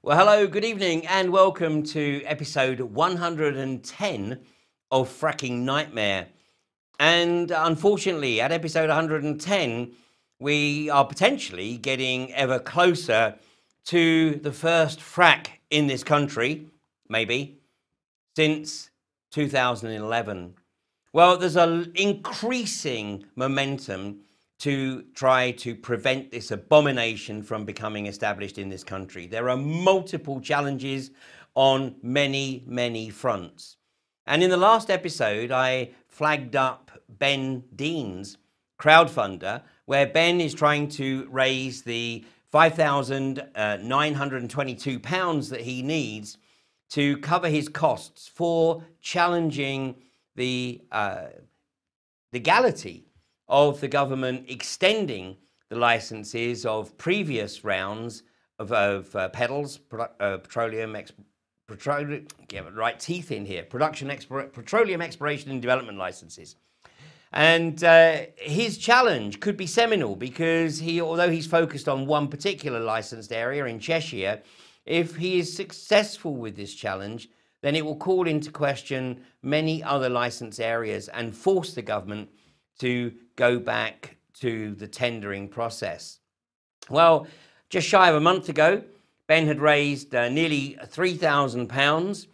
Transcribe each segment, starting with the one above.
Well, hello, good evening, and welcome to episode 110 of Fracking Nightmare. And unfortunately, at episode 110, we are potentially getting ever closer to the first frack in this country, maybe, since 2011. Well, there's an increasing momentum to try to prevent this abomination from becoming established in this country. There are multiple challenges on many, many fronts. And in the last episode, I flagged up Ben Dean's crowdfunder, where Ben is trying to raise the £5,922 that he needs to cover his costs for challenging the legality of the government extending the licenses of previous rounds of PEDALs, petroleum exploration and development licenses. And his challenge could be seminal because although he's focused on one particular licensed area in Cheshire, if he is successful with this challenge, then it will call into question many other licensed areas and force the government to go back to the tendering process. Well, just shy of a month ago, Ben had raised nearly £3,000,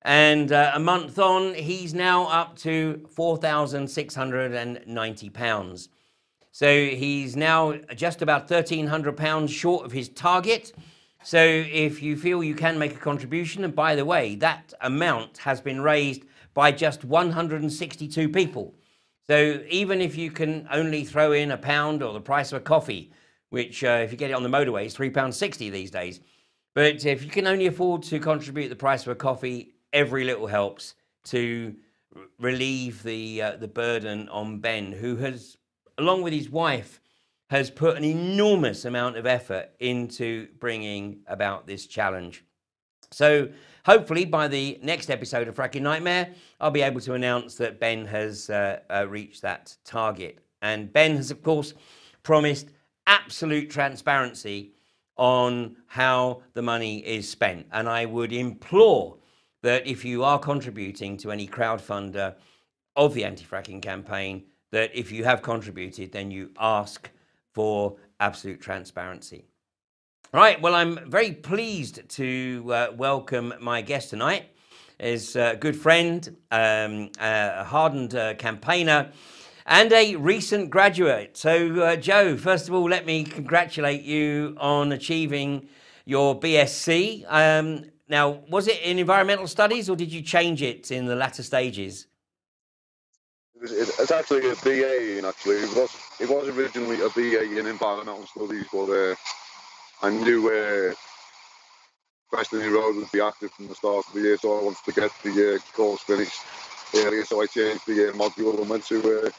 and a month on, he's now up to £4,690. So he's now just about £1,300 short of his target. So if you feel you can make a contribution, and by the way, that amount has been raised by just 162 people. So even if you can only throw in £1 or the price of a coffee, which if you get it on the motorway is £3.60 these days. But if you can only afford to contribute the price of a coffee, every little helps to relieve the burden on Ben, who has, along with his wife, has put an enormous amount of effort into bringing about this challenge. So hopefully by the next episode of Fracking Nightmare, I'll be able to announce that Ben has reached that target. And Ben has, of course, promised absolute transparency on how the money is spent. And I would implore that if you are contributing to any crowdfunder of the anti-fracking campaign, that if you have contributed, then you ask for absolute transparency. All right, well, I'm very pleased to welcome my guest tonight. Is a good friend, a hardened campaigner, and a recent graduate. So, Joe, first of all, let me congratulate you on achieving your BSc. Now, was it in environmental studies, or did you change it in the latter stages? It's actually a BA, actually. It was originally a BA in environmental studies, but I knew Preston Road would be active from the start of the year, so I wanted to get the course finished earlier, so I changed the module and went to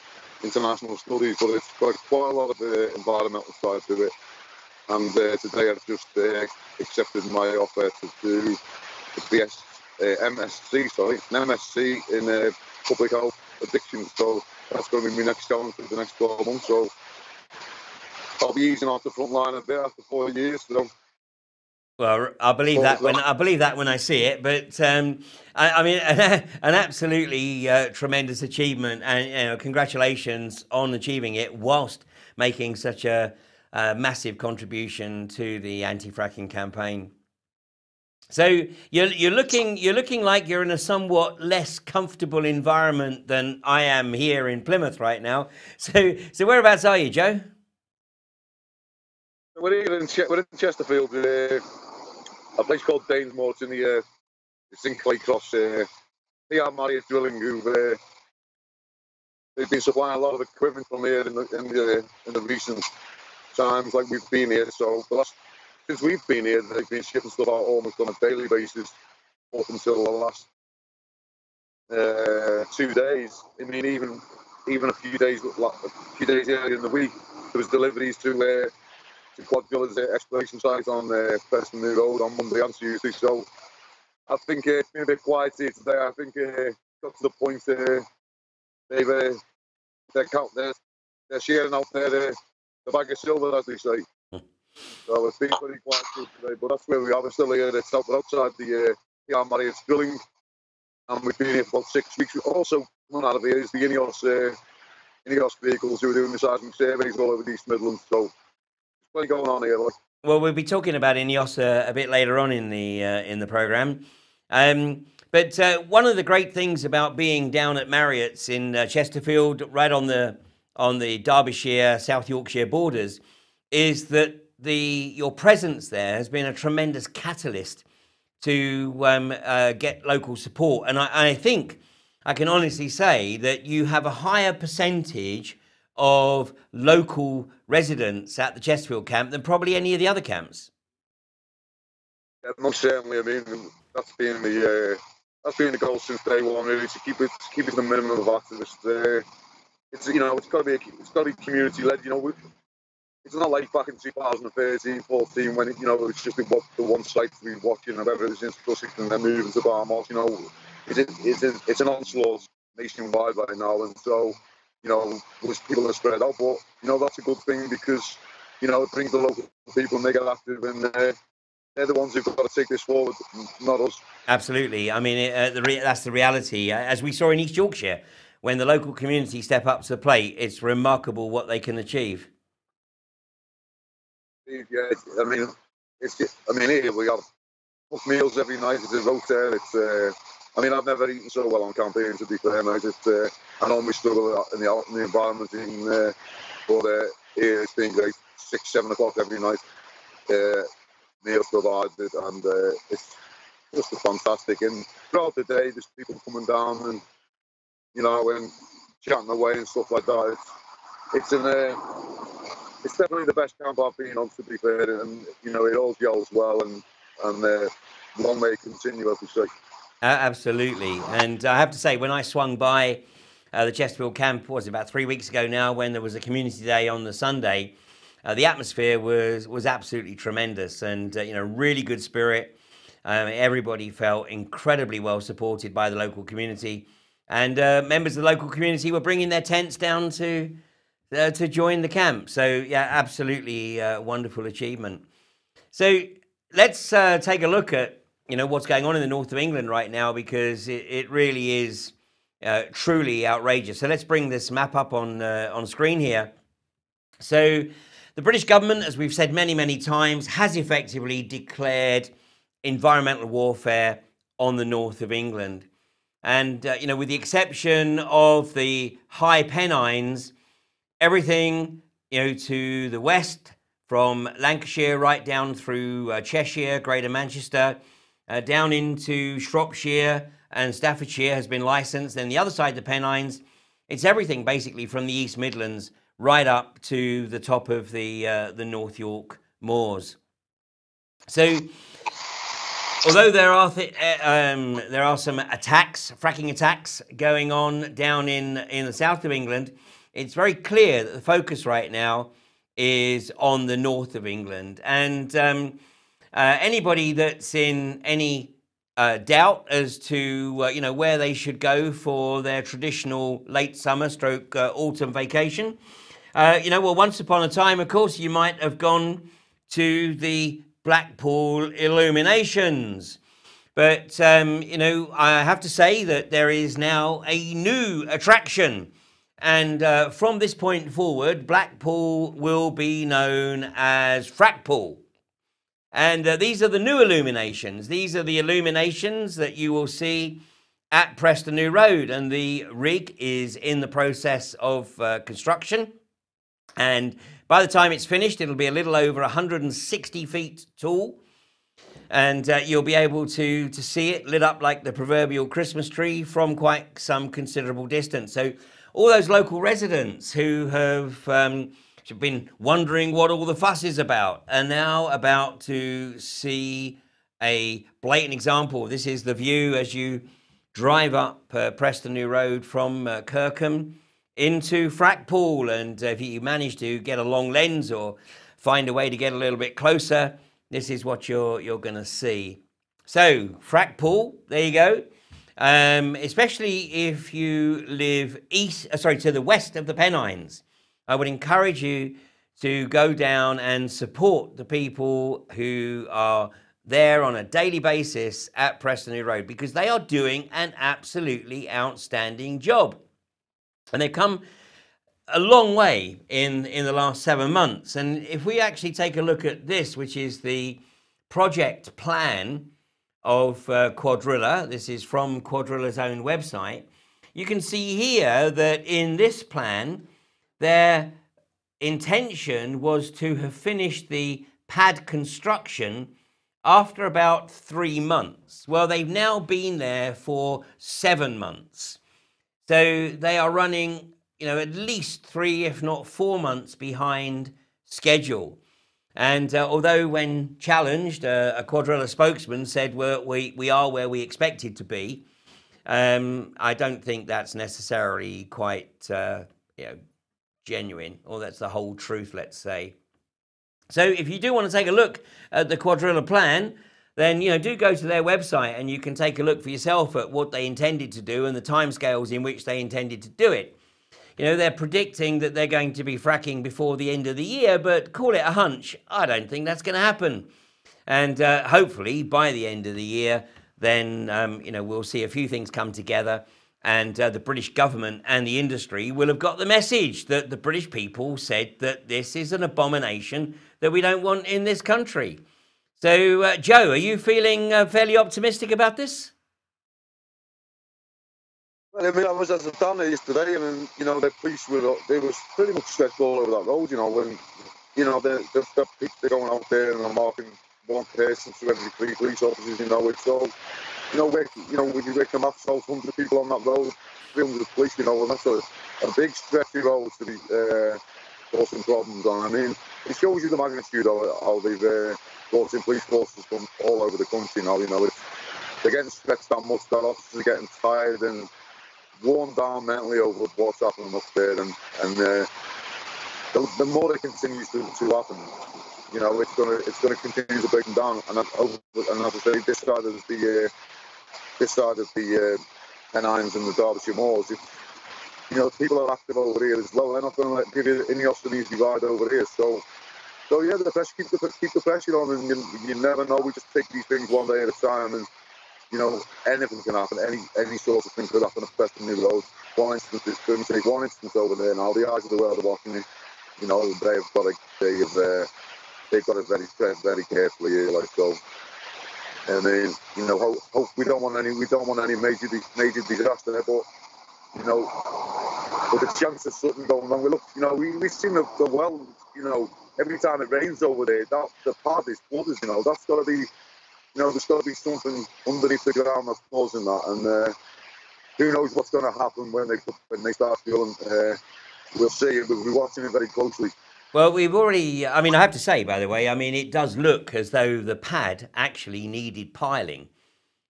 international studies, but it's got quite a lot of environmental side to it. And today I've just accepted my offer to do the MSc in public health addiction, so that's going to be my next challenge for the next 12 months. So I'll be easing off the front line a bit after 4 years. So. Well, I believe that when I see it. But I mean, an absolutely tremendous achievement, and congratulations on achieving it whilst making such a massive contribution to the anti-fracking campaign. So you're looking like you're in a somewhat less comfortable environment than I am here in Plymouth right now. So whereabouts are you, Joe? We're here in Chesterfield, a place called Danesmore. It's in Claycross. They are Marriott Drilling, they've been supplying a lot of equipment from here in the recent times, like we've been here. So since we've been here, they've been shipping stuff out almost on a daily basis up until the last 2 days. I mean, even a few days earlier in the week, there was deliveries to CuadZilla's exploration site on Preston Road on Monday and Tuesday. So I think it's been a bit quiet here today. I think got to the point they're sharing out the bag of silver, as they say. So it's been very quiet today, but that's where we are. We're still here. We're outside the Marriott's drilling, and we've been here for about 6 weeks. Also coming out of here is the INEOS vehicles who are doing the seismic surveys all over the East Midlands. So there's plenty going on here. Like. Well, we'll be talking about INEOS a bit later on in the program. But one of the great things about being down at Marriott's in Chesterfield, right on the Derbyshire, South Yorkshire borders, is that your presence there has been a tremendous catalyst to get local support. And I think I can honestly say that you have a higher percentage of local residents at the Chesterfield camp than probably any of the other camps. Yeah, most certainly. I mean, that's been the goal since day one, really, to keep it to the minimum of activists. It's got to be community led. It's not like back in 2013, 14 when it was just the one site to be watching, whether it was in Sussex and then moving to Barmouth. It's an onslaught nationwide right now, and so. There's people that spread out, but that's a good thing because it brings the local people and they get active, and they're the ones who've got to take this forward, not us. Absolutely. I mean, that's the reality. As we saw in East Yorkshire, when the local community step up to the plate, it's remarkable what they can achieve. Yeah, here we have cooked meals every night. It's a rota. I've never eaten so well on campaign, to be fair, mate. I normally struggle in the environment, but here it's been great. 6, 7 o'clock every night. Meals provided, and it's just fantastic. And throughout the day, there's people coming down and and chatting away and stuff like that. It's definitely the best camp I've been on, to be fair, and it all gels well, and long may it continue, as we say. Absolutely. And I have to say, when I swung by the Chesterfield camp, what was it, about 3 weeks ago now, when there was a community day on the Sunday, the atmosphere was absolutely tremendous, and really good spirit. Everybody felt incredibly well supported by the local community, and members of the local community were bringing their tents down to join the camp. So yeah, absolutely wonderful achievement. So let's take a look at what's going on in the north of England right now, because it really is truly outrageous. So let's bring this map up on screen here. So the British government, as we've said many, many times, has effectively declared environmental warfare on the north of England. And, with the exception of the high Pennines, everything, to the west, from Lancashire right down through Cheshire, Greater Manchester, down into Shropshire and Staffordshire has been licensed. Then the other side, the Pennines, it's everything basically from the East Midlands right up to the top of the North York moors. So, although there are some attacks, fracking attacks going on down in the south of England, it's very clear that the focus right now is on the north of England. And anybody that's in any doubt as to where they should go for their traditional late summer / autumn vacation, once upon a time, of course, you might have gone to the FRACKPOOL Illuminations. But I have to say that there is now a new attraction. And from this point forward, Blackpool will be known as FRACKPOOL. And these are the new illuminations. These are the illuminations that you will see at Preston New Road. And the rig is in the process of construction. And by the time it's finished, it'll be a little over 160 feet tall. And you'll be able to see it lit up like the proverbial Christmas tree from quite some considerable distance. So all those local residents who have been wondering what all the fuss is about are now about to see a blatant example. This is the view as you drive up Preston New Road from Kirkham into FRACKPOOL. And if you manage to get a long lens or find a way to get a little bit closer, this is what you're going to see. So FRACKPOOL, there you go. Especially if you live to the west of the Pennines, I would encourage you to go down and support the people who are there on a daily basis at Prestonby Road, because they are doing an absolutely outstanding job. And they've come a long way in the last 7 months. And if we actually take a look at this, which is the project plan of CuadZilla, this is from CuadZilla's own website, you can see here that in this plan, their intention was to have finished the pad construction after about 3 months. Well, they've now been there for 7 months. So they are running, at least 3, if not 4 months behind schedule. And although when challenged, a CuadZilla spokesman said we are where we expected to be, I don't think that's necessarily quite genuine, or that's the whole truth, let's say. So if you do want to take a look at the CuadZilla plan, then do go to their website and you can take a look for yourself at what they intended to do and the timescales in which they intended to do it. They're predicting that they're going to be fracking before the end of the year, but call it a hunch. I don't think that's going to happen. And hopefully by the end of the year, then, we'll see a few things come together, and the British government and the industry will have got the message that the British people said that this is an abomination that we don't want in this country. So, Joe, are you feeling fairly optimistic about this? Well, I mean, I was down there yesterday, and the police were pretty much stretched all over that road. When they're going out there and they're marking one person to every 3 police officers. It's all when you make the maths out, 100 people on that road, 300 police. And that's a big stretchy road to be causing problems on. I mean, it shows you the magnitude of it, how they've brought in police forces from all over the country now. They're getting stretched that much that officers are getting tired and worn down mentally over what's happening up there, and the more it continues to happen, it's gonna continue to break them down. And as I say, this side of the Pennines and the Derbyshire Moors, people are active over here as well. They're not going to give you INEOS an easy ride over here. So yeah, the pressure, keep the pressure on, and you never know. We just take these things one day at a time, and anything can happen. Any sort of thing could happen, especially New Road. One instance is going to take one instance over there now. The eyes of the world are watching it. They've got it very, very carefully here, like so. And then, hope we don't want any major disaster there, but with the chance of something going wrong, we've seen the well, every time it rains over there, the path is flooded. That's got to be. There's got to be something underneath the ground that's causing that, and who knows what's going to happen when they start filling. We'll see. We'll be watching it very closely. Well, we've already, I have to say, by the way, it does look as though the pad actually needed piling.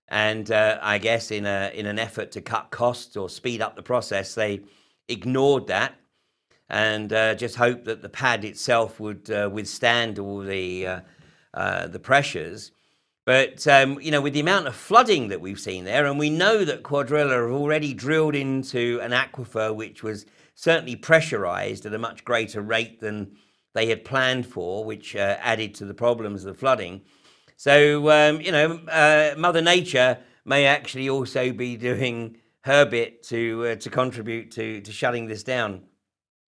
And I guess in an effort to cut costs or speed up the process, they ignored that and just hoped that the pad itself would withstand all the pressures. But, with the amount of flooding that we've seen there, and we know that CuadZilla have already drilled into an aquifer which was certainly pressurized at a much greater rate than they had planned for, which added to the problems of the flooding. So, Mother Nature may actually also be doing her bit to contribute to shutting this down.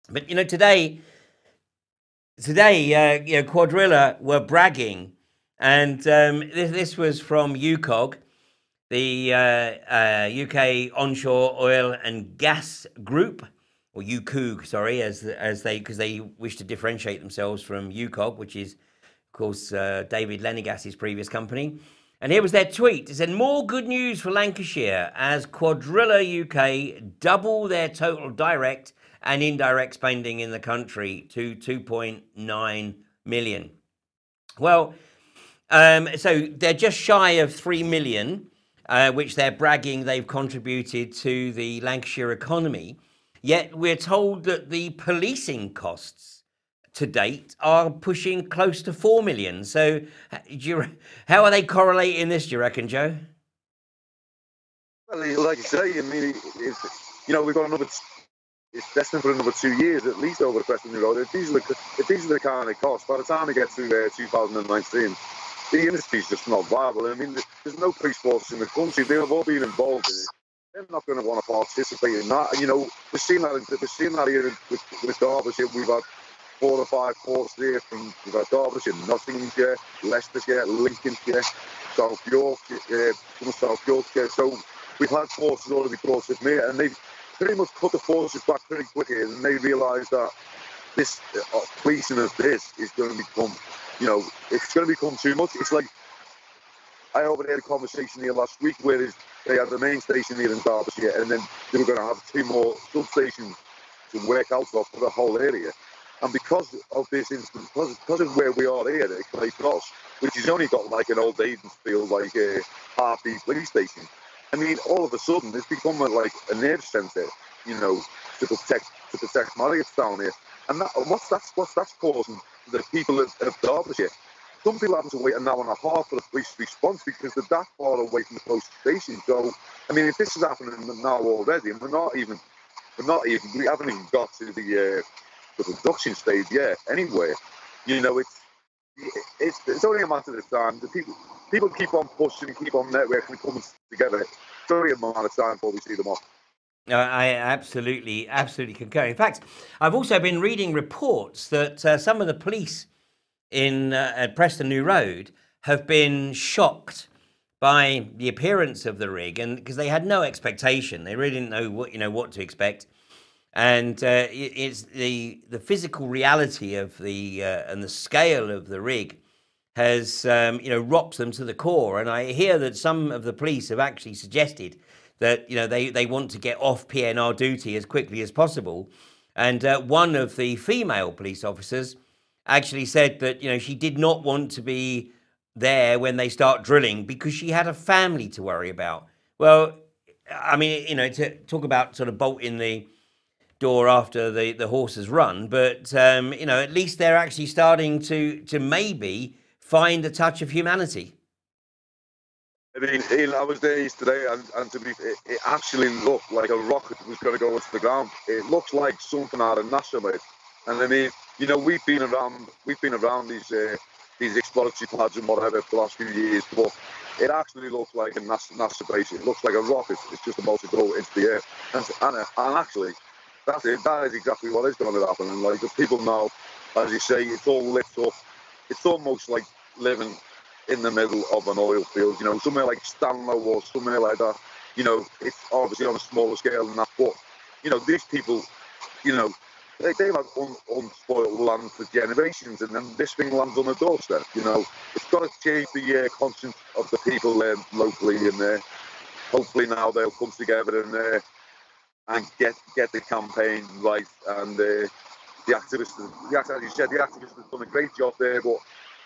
But, today, CuadZilla were bragging. And this was from UCOG, the UK Onshore Oil and Gas Group, or UCOG, sorry, because they wish to differentiate themselves from UCOG, which is, of course, David Lenegas's previous company. And here was their tweet. It said, "More good news for Lancashire as CuadZilla UK double their total direct and indirect spending in the country to 2.9 million. Well, so they're just shy of 3 million, which they're bragging they've contributed to the Lancashire economy. Yet we're told that the policing costs to date are pushing close to 4 million. So how are they correlating this, do you reckon, Joe? Well, like you say, we've got another it's destined for another 2 years at least over the Preston Road. If these are the kind of costs, by the time we get to 2019, the industry's just not viable. I mean, there's no police forces in the country. They have all been involved in it. They're not going to want to participate in that. You know, we're seeing that here with Derbyshire. We've had 4 or 5 courts there we've had Derbyshire, Nottinghamshire, Leicestershire, Lincolnshire, South Yorkshire, South Yorkshire. So we've had forces already brought in here, and they've pretty much cut the forces back pretty quickly, and they realise that this policing of this is going to become, you know, it's going to become too much. It's like, I overheard a conversation here last week where they had the main station here in Derbyshire, and then they were going to have 2 more substations to work out of for the whole area. And because of this instance, because of where we are here at Clay Cross, which has only got like an old Aidensfield, like a half-beat police station, I mean, all of a sudden it's become like a nerve centre, you know, to protect mariots down here. And what's that's causing the people of Derbyshire? Some people having to wait an hour and a half for the police response because they're that far away from the closest station. So, I mean, if this is happening now already, and we haven't even got to the production stage yet. Anyway, you know, it's only a matter of time. The people keep on pushing and keep on networking and coming together. It's only a matter of time before we see them off. I absolutely concur. In fact, I've also been reading reports that some of the police at Preston New Road have been shocked by the appearance of the rig, and because they had no expectation, they really didn't know what to expect, and it's the physical reality of and the scale of the rig has rocked them to the core. And I hear that some of the police have actually suggested that they want to get off PNR duty as quickly as possible. And one of the female police officers actually said that she did not want to be there when they start drilling because she had a family to worry about. Well, I mean, to talk about sort of bolting the door after the horse has run, but at least they're actually starting to maybe find a touch of humanity. I mean, I was there yesterday, and it actually looked like a rocket was going to go into the ground. It looks like something out of NASA, mate. And I mean, we've been around these exploratory pads and whatever for the last few years, but it actually looks like a NASA base. It looks like a rocket. It's just about to go into the air, and actually, that's it. That is exactly what is going to happen. And like the people now, as you say, it's all lit up. It's almost like living in the middle of an oil field, somewhere like Stanlow or somewhere like that. It's obviously on a smaller scale than that, but these people, they've had unspoiled land for generations, and then this thing lands on the doorstep. It's got to change the conscience of the people there locally, and hopefully now they'll come together and get the campaign right. And the activists, as you said, the activists have done a great job there, but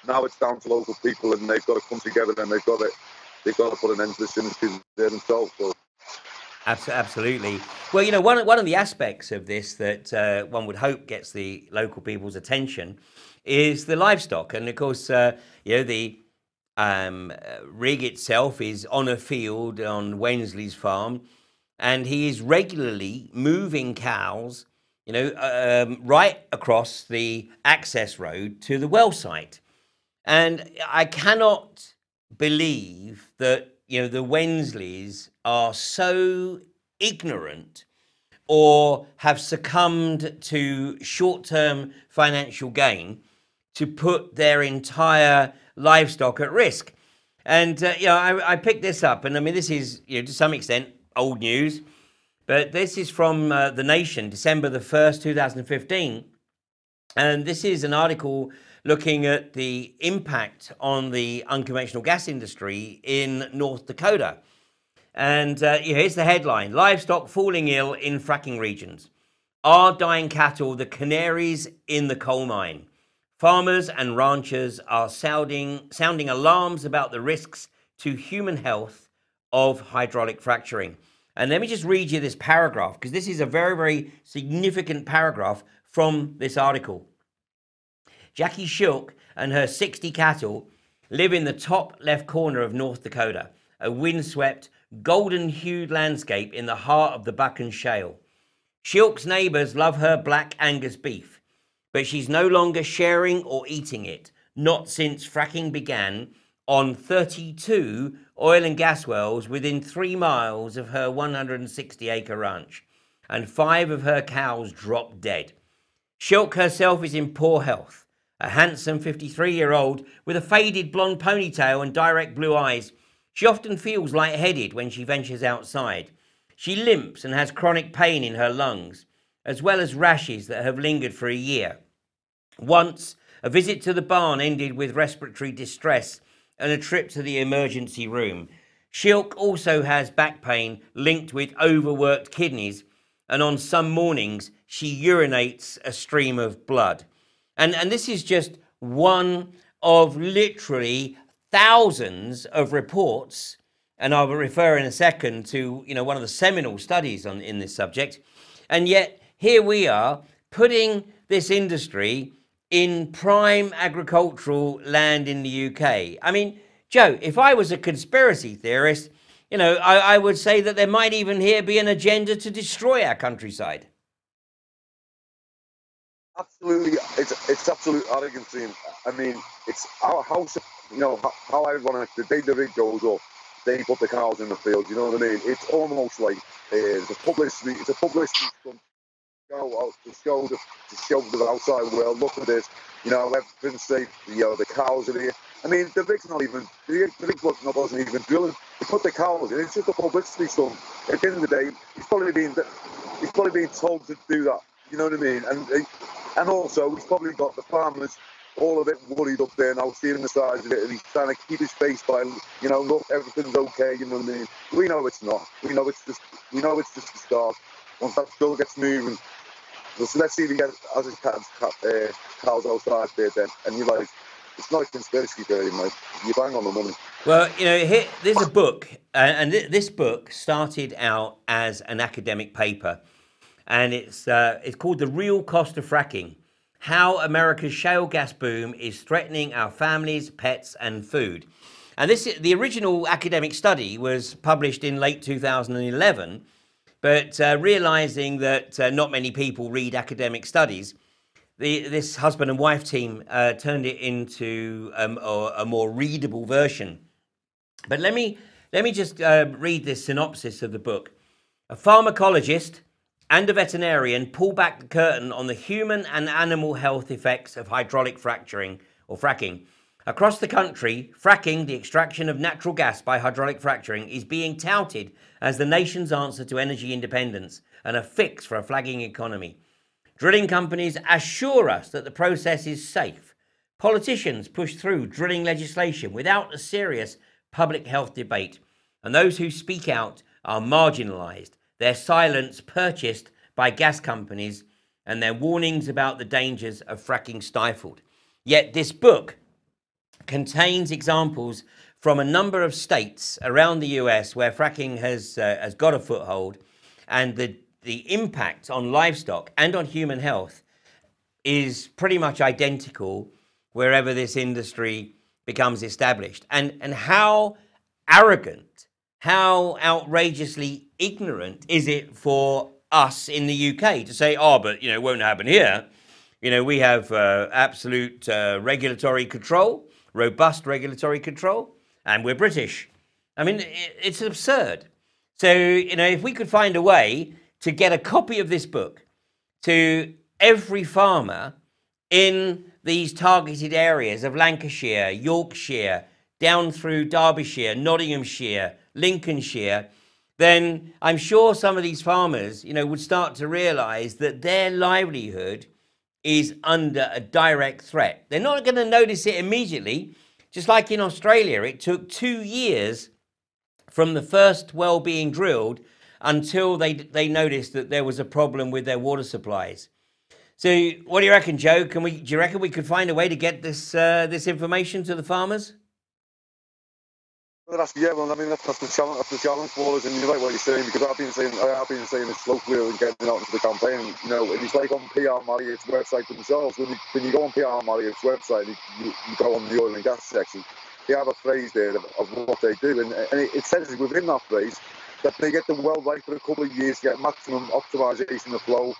now it's down to local people, and they've got to come together, and they've got to put an end to this industry there themselves. So. Absolutely. Well, one of the aspects of this that one would hope gets the local people's attention is the livestock, and of course, the rig itself is on a field on Wensley's farm, and he is regularly moving cows, right across the access road to the well site. And I cannot believe that, the Wensleys are so ignorant or have succumbed to short-term financial gain to put their entire livestock at risk. And, I picked this up, and I mean, this is, to some extent, old news, but this is from The Nation, December the 1st, 2015. And this is an article looking at the impact on the unconventional gas industry in North Dakota. And here's the headline: livestock falling ill in fracking regions. Are dying cattle the canaries in the coal mine? Farmers and ranchers are sounding alarms about the risks to human health of hydraulic fracturing. And let me just read you this paragraph, because this is a very, very significant paragraph from this article. Jackie Shulk and her 60 cattle live in the top left corner of North Dakota, a windswept, golden-hued landscape in the heart of the Bakken Shale. Shilk's neighbours love her black Angus beef, but she's no longer sharing or eating it, not since fracking began on 32 oil and gas wells within 3 miles of her 160-acre ranch, and 5 of her cows dropped dead. Shilk herself is in poor health, a handsome 53-year-old with a faded blonde ponytail and direct blue eyes. She often feels lightheaded when she ventures outside. She limps and has chronic pain in her lungs, as well as rashes that have lingered for a year. Once, a visit to the barn ended with respiratory distress and a trip to the emergency room. Shilk also has back pain linked with overworked kidneys, and on some mornings she urinates a stream of blood. And this is just one of literally thousands of reports, and I'll refer in a second to one of the seminal studies in this subject. And yet here we are putting this industry in prime agricultural land in the UK. I mean, Joe, if I was a conspiracy theorist, I would say that there might even here be an agenda to destroy our countryside. Absolutely, it's absolute arrogancy. I mean, it's how ironic. The day the rig goes up, they put the cows in the field. You know what I mean? It's almost like it's a publicity stunt. Go out to show the outside world. Look at this. Everything's safe. The cows are here. I mean, the rig's not even. The rig wasn't even drilling. They put the cows in. It's just a publicity stunt. At the end of the day, he's probably being told to do that. You know what I mean? And also, he's probably got the farmers all a bit worried up there now, seeing the size of it, and he's trying to keep his face by, look, everything's okay. You know what I mean? We know it's not. We know it's just the start. Once that still gets moving, let's see if he gets as his cows outside there then. And you're like, it's not a conspiracy theory, mate. You bang on the money. Well, here, there's a book, and this book started out as an academic paper, and it's called The Real Cost of Fracking: How America's Shale Gas Boom is Threatening Our Families, Pets and Food. And the original academic study was published in late 2011, but realizing that not many people read academic studies, this husband and wife team turned it into a more readable version. But let me just read this synopsis of the book. A pharmacologist and a veterinarian pull back the curtain on the human and animal health effects of hydraulic fracturing or fracking. Across the country, fracking, the extraction of natural gas by hydraulic fracturing, is being touted as the nation's answer to energy independence and a fix for a flagging economy. Drilling companies assure us that the process is safe. Politicians push through drilling legislation without a serious public health debate, and those who speak out are marginalised, their silence purchased by gas companies, and their warnings about the dangers of fracking stifled. Yet this book contains examples from a number of states around the US where fracking has got a foothold, and the impact on livestock and on human health is pretty much identical wherever this industry becomes established. And how arrogant, how outrageously ignorant is it for us in the UK to say, oh, but it won't happen here. We have absolute regulatory control, robust regulatory control, and we're British. I mean, it's absurd. So, if we could find a way to get a copy of this book to every farmer in these targeted areas of Lancashire, Yorkshire, down through Derbyshire, Nottinghamshire, Lincolnshire, then I'm sure some of these farmers, would start to realise that their livelihood is under a direct threat. They're not going to notice it immediately. Just like in Australia, it took 2 years from the first well being drilled until they noticed that there was a problem with their water supplies. So what do you reckon, Joe? Do you reckon we could find a way to get this information to the farmers? Well, that's the challenge for us, and you're right what you're saying, because I've been saying it's locally and getting out into the campaign. And it's like on PR Marriott's website themselves. When you go on PR Marriott's website, you go on the oil and gas section. They have a phrase there of what they do, and it says within that phrase that they get the well right for a couple of years, get maximum optimization of flow,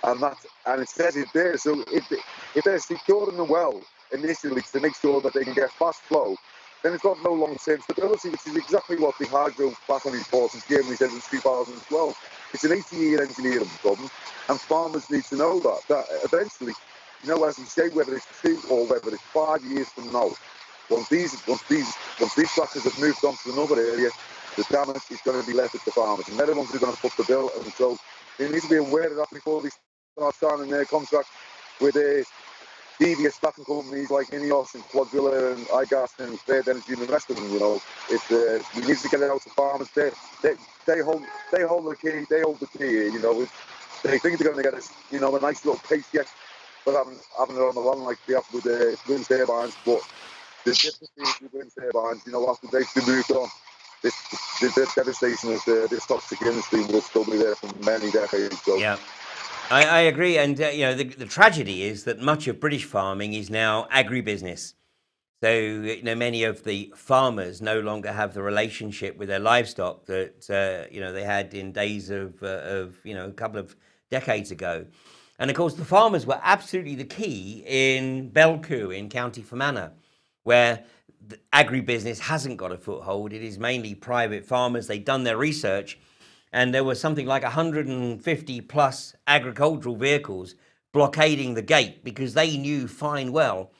and it says it there. So if they're securing the well initially to make sure that they can get fast flow, then it's got no long-term stability, which is exactly what the hydro back report in Germany said in 2012. It's an 80-year engineering problem, and farmers need to know that eventually, you know, as you say, whether it's 2 or whether it's 5 years from now, once these tractors have moved on to another area, the damage is going to be left at the farmers, and they're the ones who are going to foot the bill. And so they need to be aware of that before they start signing their contract with devious fracking companies like INEOS and CuadZilla and iGas and Third Energy and the rest of them. You know, we need to get it out to farmers. They hold the key. They hold the key here. You know, they think they're going to get us, you know, a nice little paycheck for having it on the run like they have with wind turbines. But the difference is with wind turbines, you know, after they've been moved on, the devastation of this toxic industry will still be there for many decades. So. Yeah. I agree, and you know, the tragedy is that much of British farming is now agribusiness. So you know, many of the farmers no longer have the relationship with their livestock that you know, they had in days of you know, a couple of decades ago. And of course, the farmers were absolutely the key in Belcoo in County Fermanagh, where the agribusiness hasn't got a foothold. It is mainly private farmers. They've done their research, and there was something like 150 plus agricultural vehicles blockading the gate because they knew fine well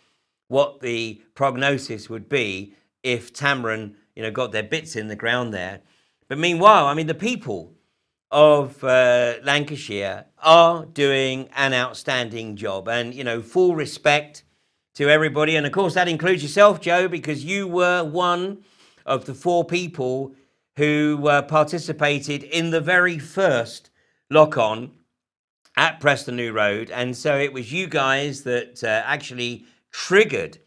what the prognosis would be if Tamarin, you know, got their bits in the ground there. But meanwhile, I mean, the people of Lancashire are doing an outstanding job, and, you know, full respect to everybody. And of course, that includes yourself, Joe, because you were one of the 4 people who participated in the very first lock-on at Preston New Road. And so it was you guys that actually triggered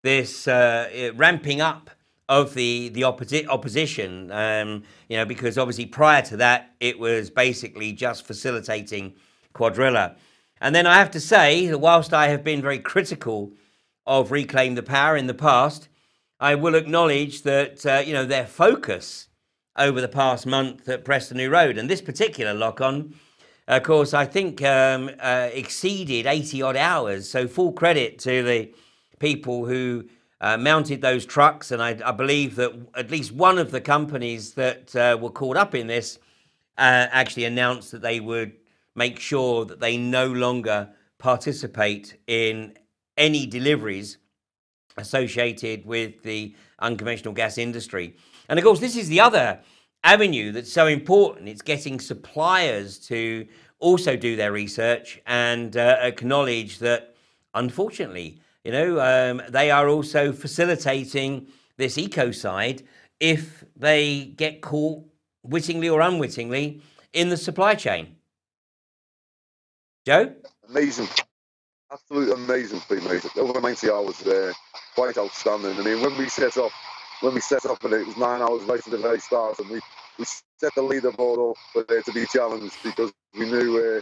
this ramping up of the opposition, you know, because obviously prior to that, it was basically just facilitating CuadZilla. And then I have to say that whilst I have been very critical of Reclaim the Power in the past, I will acknowledge that, you know, their focus over the past month at Preston New Road, and this particular lock-on, of course, I think exceeded 80 odd hours. So full credit to the people who mounted those trucks. And I believe that at least one of the companies that were caught up in this actually announced that they would make sure that they no longer participate in any deliveries associated with the unconventional gas industry. And of course, this is the other avenue that's so important. It's getting suppliers to also do their research and acknowledge that, unfortunately, you know, they are also facilitating this ecocide if they get caught wittingly or unwittingly in the supply chain. Joe? Amazing. Absolutely amazing, mate. Over 90 hours there, quite outstanding. I mean, when we set up, and it was 9 hours right at the very start, and we set the leaderboard up for there to be challenged because we knew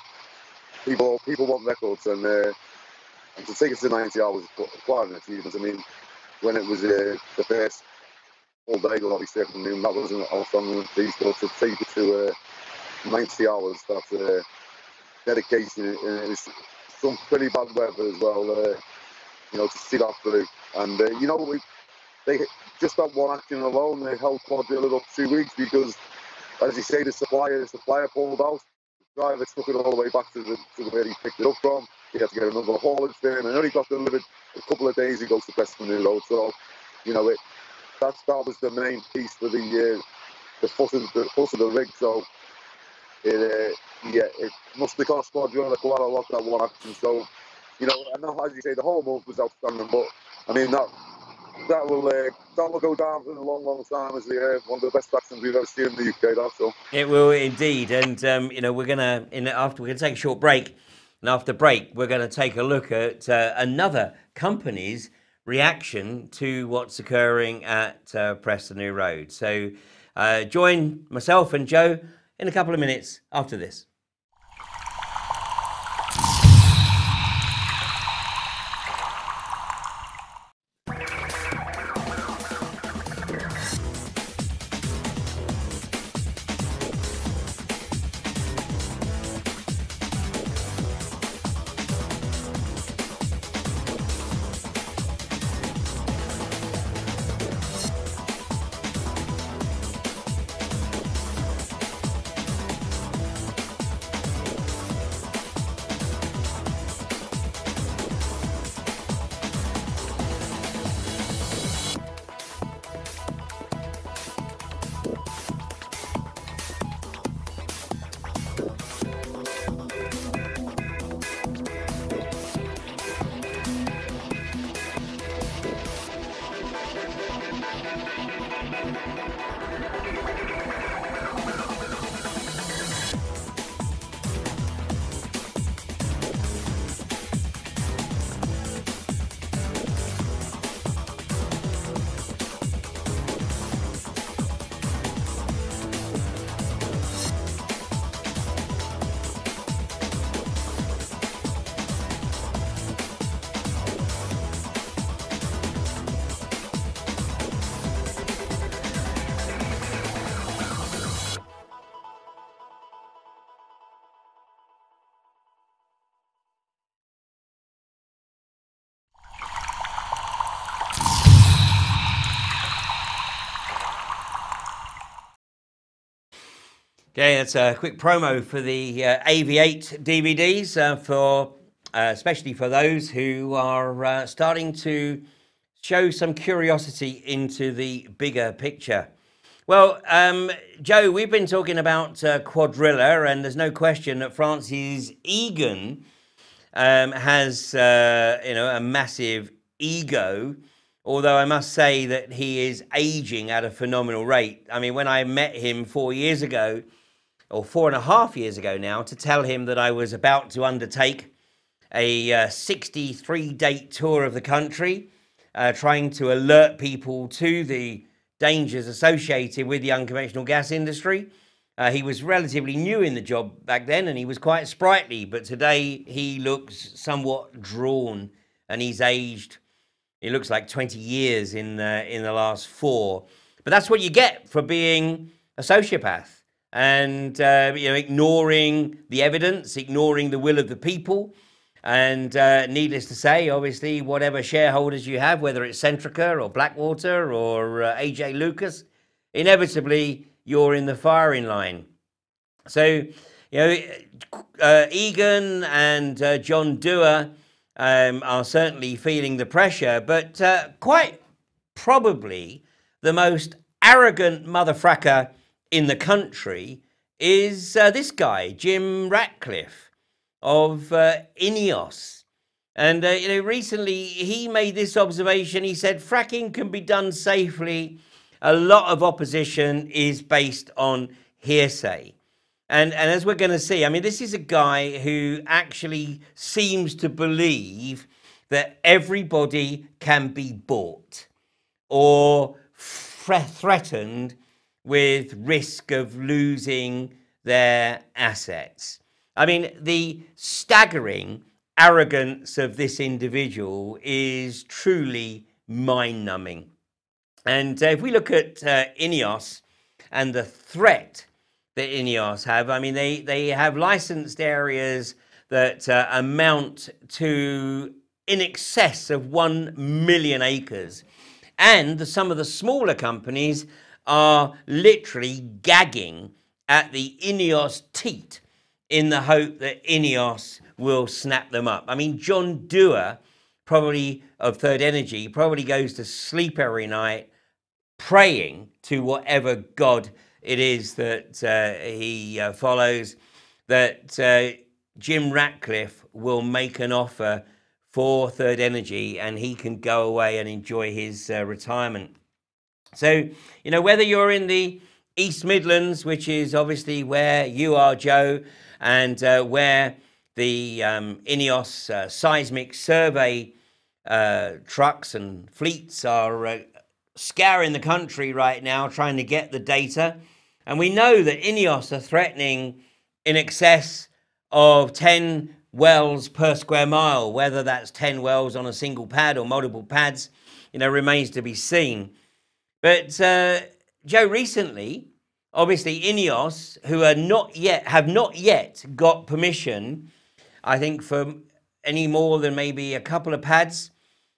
people want records, and to take it to 90 hours is quite an achievement. I mean, when it was the first all day lobby second, I mean, that was an outstanding piece, but to take it to 90 hours, that's dedication, and it was some pretty bad weather as well, you know, to see that through. And, you know, they just that one action alone, they held CuadZilla up 2 weeks because, as you say, the supplier pulled out. The driver took it all the way back to where he picked it up from. He had to get another haulage firm, and only got delivered a couple of days ago to Preston New Road. So, you know, that was the main piece for the foot of the rig. So, it must have cost CuadZilla quite a lot, that one action. So, you know, I know, as you say, the whole month was outstanding, but I mean that will go down for a long, long time as one of the best actions we've ever seen in the UK. That's all. It will indeed, and you know, we're gonna take a short break, and after break, we're gonna take a look at another company's reaction to what's occurring at Preston New Road. So, join myself and Joe in a couple of minutes after this. Okay, that's a quick promo for the AV8 DVDs, especially for those who are starting to show some curiosity into the bigger picture. Well, Joe, we've been talking about CuadZilla, and there's no question that Francis Egan has a massive ego. Although I must say that he is aging at a phenomenal rate. I mean, when I met him 4 years ago, or 4.5 years ago now, to tell him that I was about to undertake a 63-date tour of the country, trying to alert people to the dangers associated with the unconventional gas industry. He was relatively new in the job back then, and he was quite sprightly, but today he looks somewhat drawn, and he's aged. He looks like 20 years in the last 4. But that's what you get for being a sociopath. And ignoring the evidence, ignoring the will of the people, and needless to say, obviously, whatever shareholders you have, whether it's Centrica or Blackwater or AJ Lucas, inevitably you're in the firing line. So, Egan and John Dewar are certainly feeling the pressure, but quite probably the most arrogant mother-fracker in the country is this guy, Jim Ratcliffe of INEOS. And, recently he made this observation. He said, fracking can be done safely. A lot of opposition is based on hearsay. And as we're going to see, I mean, this is a guy who actually seems to believe that everybody can be bought or threatened with risk of losing their assets. I mean, the staggering arrogance of this individual is truly mind-numbing. And if we look at INEOS and the threat that INEOS have, I mean, they have licensed areas that amount to in excess of 1 million acres. And some of the smaller companies are literally gagging at the INEOS teat in the hope that INEOS will snap them up. I mean, John Dewar, probably of Third Energy, probably goes to sleep every night praying to whatever God it is that he follows, that Jim Ratcliffe will make an offer for Third Energy and he can go away and enjoy his retirement. So, whether you're in the East Midlands, which is obviously where you are, Joe, and where the INEOS seismic survey trucks and fleets are scouring the country right now, trying to get the data. And we know that INEOS are threatening in excess of 10 wells per square mile. Whether that's 10 wells on a single pad or multiple pads, remains to be seen. But Joe, recently, obviously INEOS, who have not yet got permission, I think, for any more than maybe a couple of pads.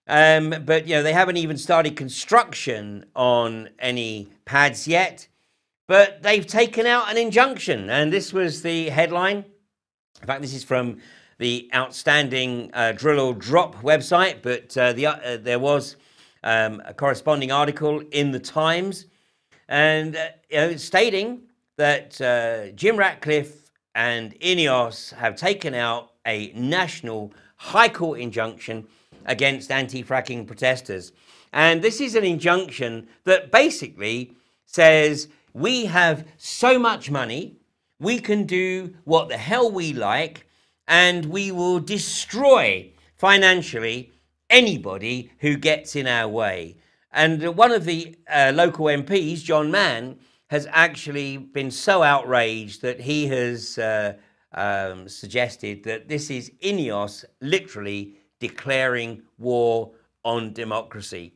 But they haven't even started construction on any pads yet. But they've taken out an injunction, and this was the headline. In fact, this is from the outstanding Drill or Drop website, but there was a corresponding article in the Times, and stating that Jim Ratcliffe and INEOS have taken out a national High Court injunction against anti-fracking protesters. And this is an injunction that basically says we have so much money, we can do what the hell we like, and we will destroy financially anybody who gets in our way. And one of the local MPs, John Mann, has actually been so outraged that he has suggested that this is INEOS literally declaring war on democracy.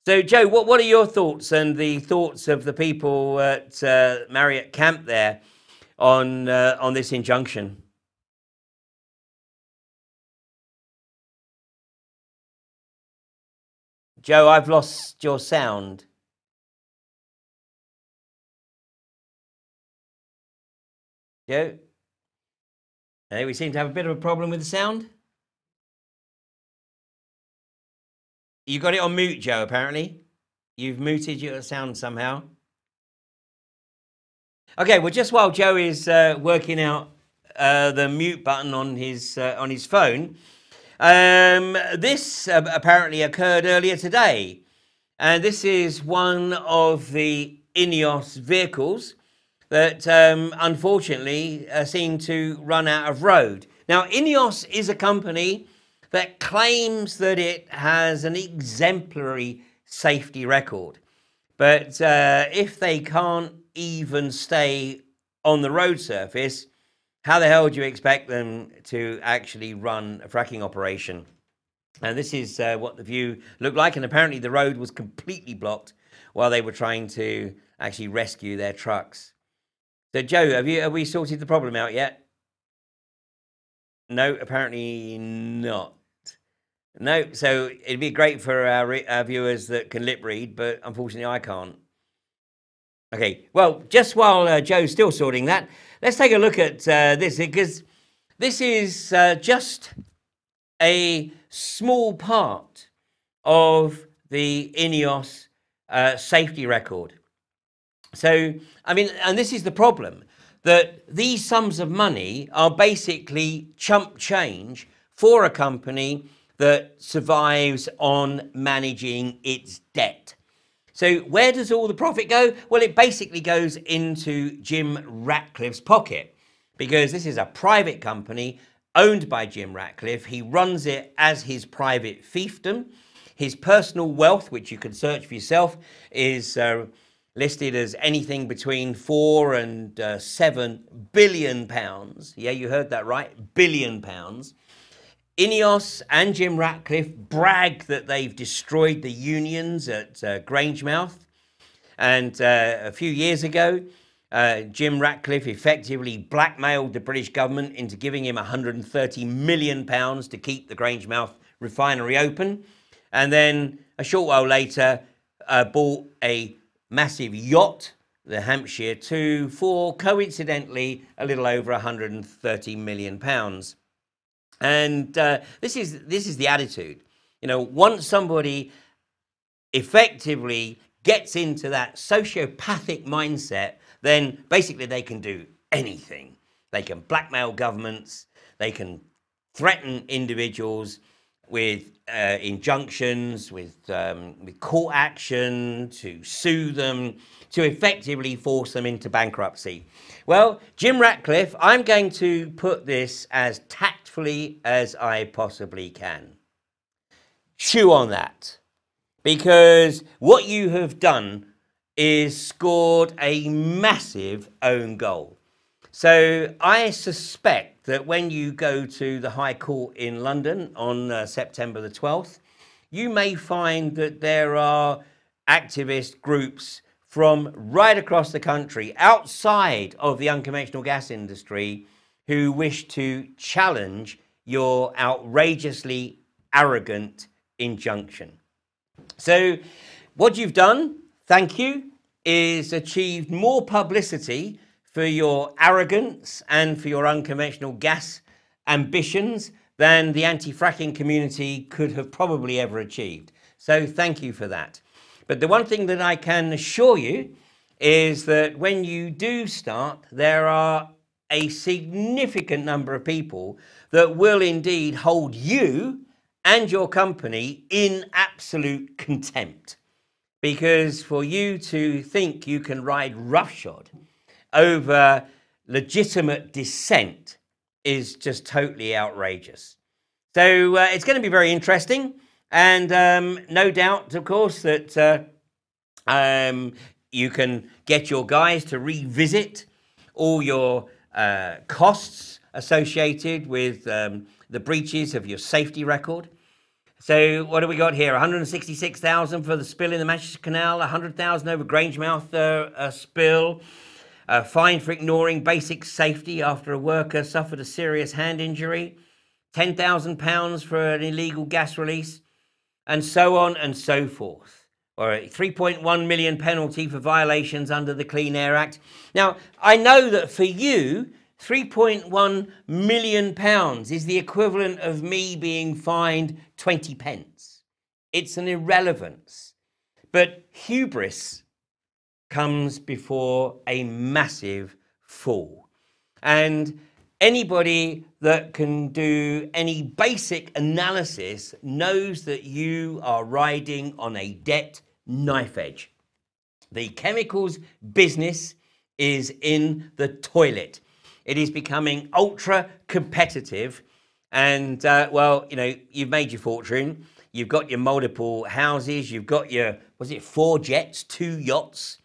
So, Joe, what are your thoughts and the thoughts of the people at Marriott Camp there on this injunction? Joe, I've lost your sound. Joe? Hey, we seem to have a bit of a problem with the sound. You got it on mute, Joe, apparently. You've muted your sound somehow. Okay, well, just while Joe is working out the mute button on his phone, this apparently occurred earlier today. And this is one of the INEOS vehicles that unfortunately seem to run out of road. Now, INEOS is a company that claims that it has an exemplary safety record. But if they can't even stay on the road surface, how the hell do you expect them to actually run a fracking operation? And this is what the view looked like. And apparently the road was completely blocked while they were trying to actually rescue their trucks. So, Joe, have we sorted the problem out yet? No, apparently not. No, so it'd be great for our viewers that can lip read, but unfortunately I can't. Okay, well, just while Joe's still sorting that, let's take a look at this, because this is just a small part of the INEOS safety record. So, I mean, and this is the problem, that these sums of money are basically chump change for a company that survives on managing its debt. So where does all the profit go? Well, it basically goes into Jim Ratcliffe's pocket, because this is a private company owned by Jim Ratcliffe. He runs it as his private fiefdom. His personal wealth, which you can search for yourself, is listed as anything between 4 and 7 billion pounds. Yeah, you heard that right, billion pounds. INEOS and Jim Ratcliffe brag that they've destroyed the unions at Grangemouth. And a few years ago, Jim Ratcliffe effectively blackmailed the British government into giving him £130 million to keep the Grangemouth refinery open. And then a short while later, bought a massive yacht, the Hampshire 2, for coincidentally a little over £130 million. And this is the attitude. You know, once somebody effectively gets into that sociopathic mindset, then basically they can do anything. They can blackmail governments, they can threaten individuals with injunctions, with court action, to sue them, to effectively force them into bankruptcy. Well, Jim Ratcliffe, I'm going to put this as tactfully as I possibly can. Chew on that, because what you have done is scored a massive own goal. So I suspect that when you go to the High Court in London on September the 12th, you may find that there are activist groups from right across the country, outside of the unconventional gas industry, who wish to challenge your outrageously arrogant injunction. So what you've done, thank you, is achieved more publicity for your arrogance and for your unconventional gas ambitions than the anti-fracking community could have probably ever achieved. So thank you for that. But the one thing that I can assure you is that when you do start, there are a significant number of people that will indeed hold you and your company in absolute contempt. Because for you to think you can ride roughshod over legitimate dissent is just totally outrageous. So it's going to be very interesting. And no doubt, of course, that you can get your guys to revisit all your costs associated with the breaches of your safety record. So what do we got here? 166,000 for the spill in the Manchester Canal, 100,000 over Grangemouth spill, fine for ignoring basic safety after a worker suffered a serious hand injury, £10,000 for an illegal gas release, and so on and so forth. Or a 3.1 million penalty for violations under the Clean Air Act. Now, I know that for you, £3.1 million is the equivalent of me being fined 20 pence. It's an irrelevance. But hubris comes before a massive fall. And anybody that can do any basic analysis knows that you are riding on a debt knife edge. The chemicals business is in the toilet. It is becoming ultra competitive. And, well, you know, you've made your fortune. You've got your multiple houses. You've got your, was it 4 jets, 2 yachts?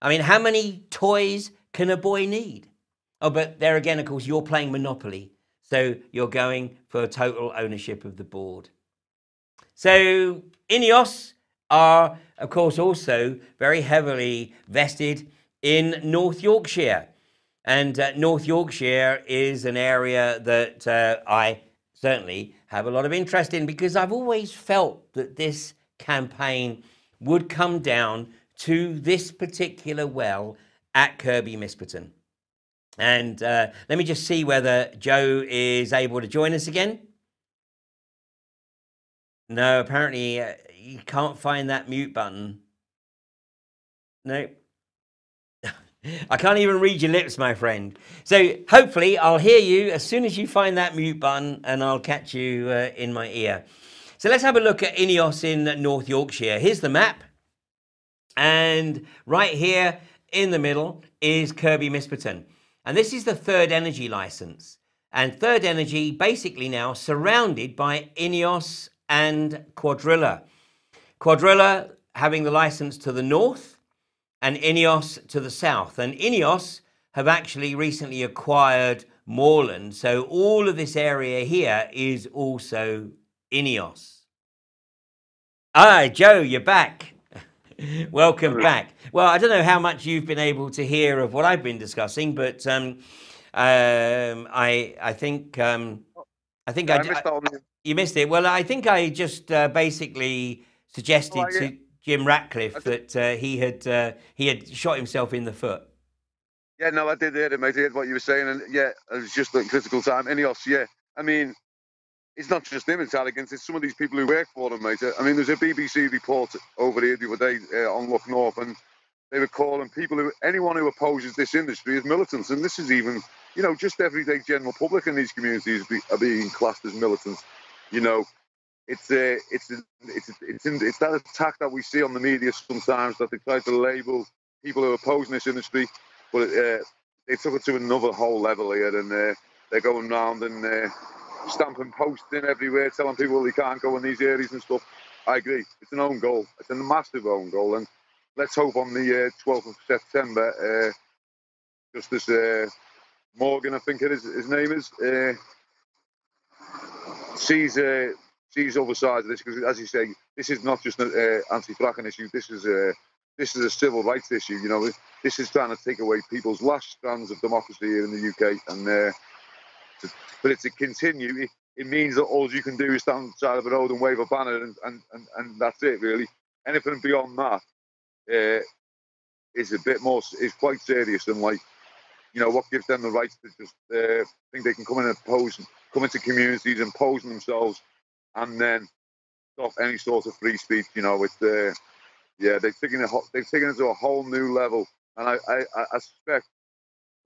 I mean, how many toys can a boy need? Oh, but there again, of course, you're playing Monopoly. So you're going for total ownership of the board. So INEOS are, of course, also very heavily vested in North Yorkshire. And North Yorkshire is an area that I certainly have a lot of interest in, because I've always felt that this campaign would come down to this particular well at Kirkby Misperton. And let me just see whether Joe is able to join us again. No, apparently you can't find that mute button. No. I can't even read your lips, my friend. So hopefully I'll hear you as soon as you find that mute button, and I'll catch you in my ear. So let's have a look at INEOS in North Yorkshire. Here's the map. And right here in the middle is Kirkby Misperton. And this is the Third Energy license. And Third Energy basically now surrounded by INEOS and CuadZilla. CuadZilla having the license to the north and INEOS to the south. And INEOS have actually recently acquired Moorland. So all of this area here is also INEOS. Ah, Joe, you're back. Welcome back. Well, I don't know how much you've been able to hear of what I've been discussing, but I think you missed it. Well, I think I just basically suggested to Jim Ratcliffe that he had shot himself in the foot. Yeah, no, I did hear it, mate. I heard what you were saying, and yeah, it was just a critical time. INEOS, yeah. I mean, it's not just him it's arrogance, it's some of these people who work for them, mate. I mean, there's a BBC report over here the other day on Look North, and they were calling anyone who opposes this industry as militants. And this is even, you know, just everyday general public in these communities are being classed as militants. You know, it's that attack that we see on the media sometimes, that they try to label people who are opposing this industry, but they took it to another whole level here, and they're going round and stamping posting everywhere, telling people they can't go in these areas and stuff. I agree. It's an own goal. It's a massive own goal, and let's hope on the 12th of September, Justice Morgan, I think it is, his name is, sees other sides of this, because, as you say, this is not just an anti-fracking issue. This is a civil rights issue. You know, this is trying to take away people's last strands of democracy here in the UK, and for it to continue, it means that all you can do is stand on the side of the road and wave a banner, and that's it, really. Anything beyond that is a bit more, is quite serious, and, like, you know, what gives them the right to just think they can come in and come into communities and pose themselves, and then stop any sort of free speech. You know, it's yeah, they've taken it to a whole new level, and I suspect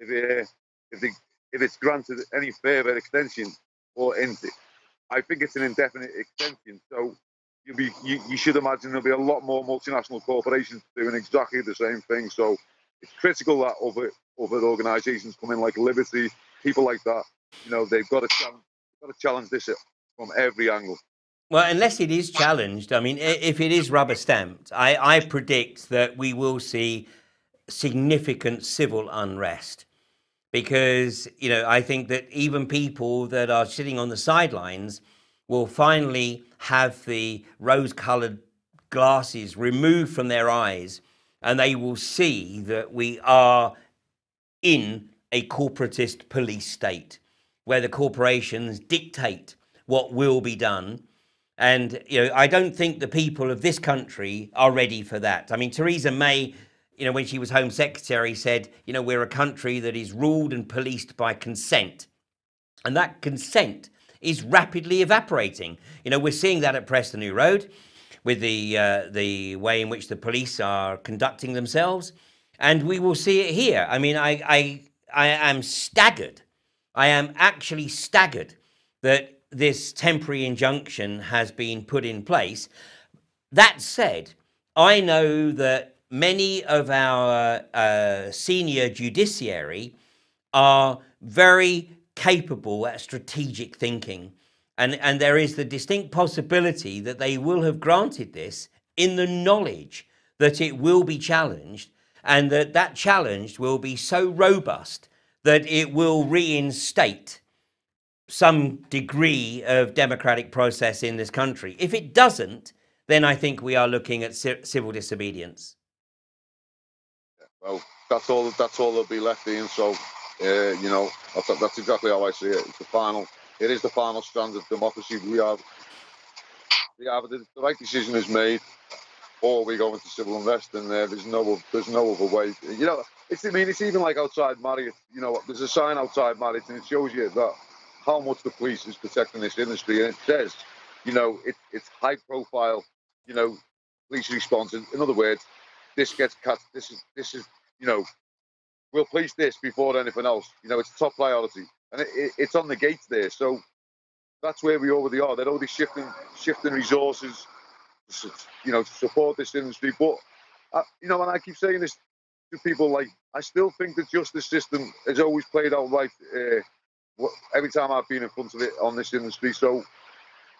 if it's granted any further extension, I think it's an indefinite extension. So you should imagine there'll be a lot more multinational corporations doing exactly the same thing. So it's critical that other organisations come in, like Liberty, people like that. You know, they've got to challenge this from every angle. Well, unless it is challenged, I mean, if it is rubber stamped, I predict that we will see significant civil unrest. Because, you know, I think that even people that are sitting on the sidelines will finally have the rose-coloured glasses removed from their eyes, and they will see that we are in a corporatist police state where the corporations dictate what will be done. And, you know, I don't think the people of this country are ready for that. I mean, Theresa May when she was Home Secretary, said, we're a country that is ruled and policed by consent. And that consent is rapidly evaporating. We're seeing that at Preston New Road with the way in which the police are conducting themselves. And we will see it here. I mean, I am staggered. I am actually staggered that this temporary injunction has been put in place. That said, I know that many of our senior judiciary are very capable at strategic thinking. And there is the distinct possibility that they will have granted this in the knowledge that it will be challenged, and that challenge will be so robust that it will reinstate some degree of democratic process in this country. If it doesn't, then I think we are looking at civil disobedience. Well, that's all that'll be left, Ian. So, that's exactly how I see it. It is the final strand of democracy. The right decision is made, or we go into civil unrest, and there's no other way. It's even like outside Marriott. There's a sign outside Marriott, and it shows you that how much the police is protecting this industry, and it says, it's high profile, police response. In other words, this gets cut. This is, we'll police this before anything else. It's top priority, and it's on the gates there. So that's where we already are. They're already shifting resources, to support this industry. But and I keep saying this to people, I still think the justice system has always played out right every time I've been in front of it on this industry. So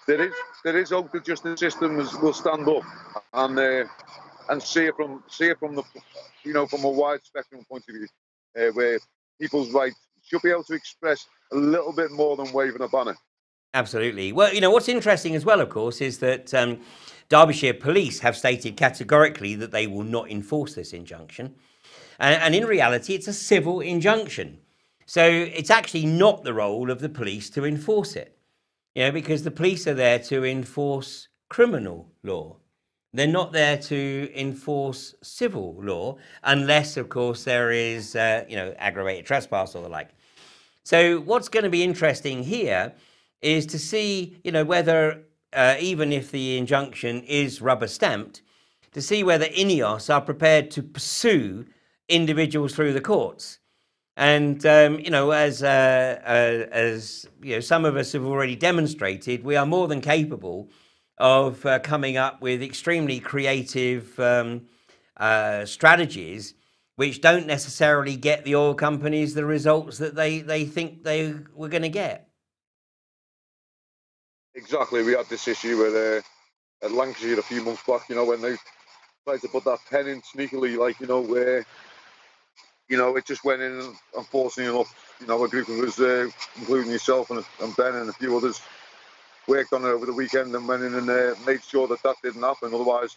there is hope the justice system will stand up and see it from the from a wide spectrum point of view, where people's rights should be able to express a little bit more than waving a banner. Absolutely. Well, what's interesting as well, of course, is that Derbyshire Police have stated categorically that they will not enforce this injunction. And in reality, it's a civil injunction. So it's actually not the role of the police to enforce it, because the police are there to enforce criminal law. They're not there to enforce civil law, unless, of course, there is, aggravated trespass or the like. So what's going to be interesting here is to see, whether, even if the injunction is rubber stamped, to see whether INEOS are prepared to pursue individuals through the courts. And, as some of us have already demonstrated, we are more than capable of coming up with extremely creative strategies which don't necessarily get the oil companies the results that they think they were going to get. Exactly. We had this issue at Lancashire a few months back, when they tried to put that pen in sneakily, where, it just went in, and unfortunately enough, a group of us, including yourself and Ben and a few others, worked on it over the weekend and went in and made sure that didn't happen. Otherwise,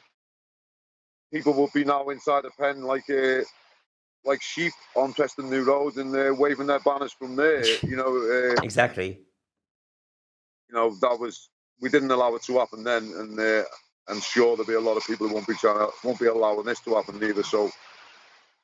people would be now inside the pen like sheep on Preston New Road, and waving their banners from there. Exactly. We didn't allow it to happen then, and I'm sure there'll be a lot of people who won't be allowing this to happen either. So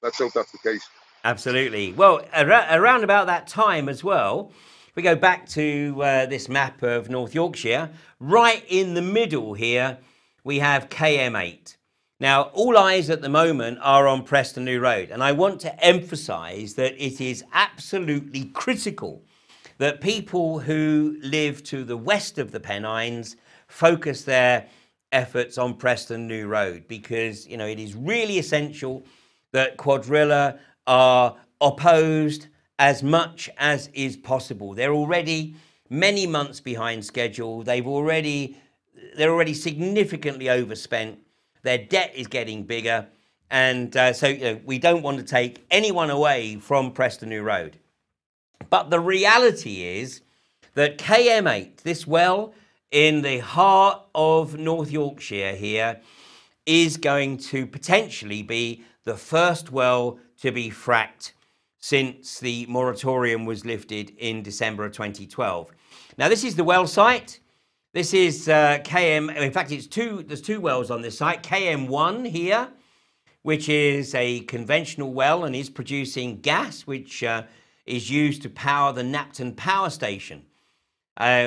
let's hope that's the case. Absolutely. Well, around about that time as well, we go back to this map of North Yorkshire. Right in the middle here, we have KM8. Now, all eyes at the moment are on Preston New Road, and I want to emphasise that it is absolutely critical that people who live to the west of the Pennines focus their efforts on Preston New Road, because, it is really essential that CuadZilla are opposed as much as is possible. They're already many months behind schedule. They're already significantly overspent. Their debt is getting bigger. And so we don't want to take anyone away from Preston New Road. But the reality is that KM8, this well in the heart of North Yorkshire here, is going to potentially be the first well to be fracked since the moratorium was lifted in December of 2012. Now, this is the well site. This is KM, in fact, there's two wells on this site. KM1 here, which is a conventional well and is producing gas, which is used to power the Knapton power station,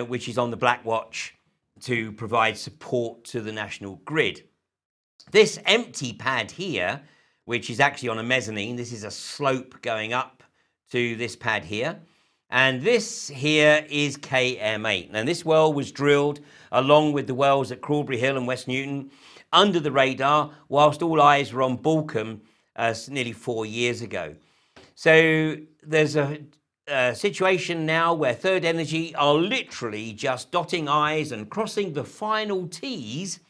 which is on the Black Watch to provide support to the national grid. This empty pad here, which is actually on a mezzanine, this is a slope going up to this pad here. And this here is KM8. Now this well was drilled along with the wells at Crawlbury Hill and West Newton under the radar, whilst all eyes were on Balcombe nearly 4 years ago. So there's a situation now where Third Energy are literally just dotting I's and crossing the final T's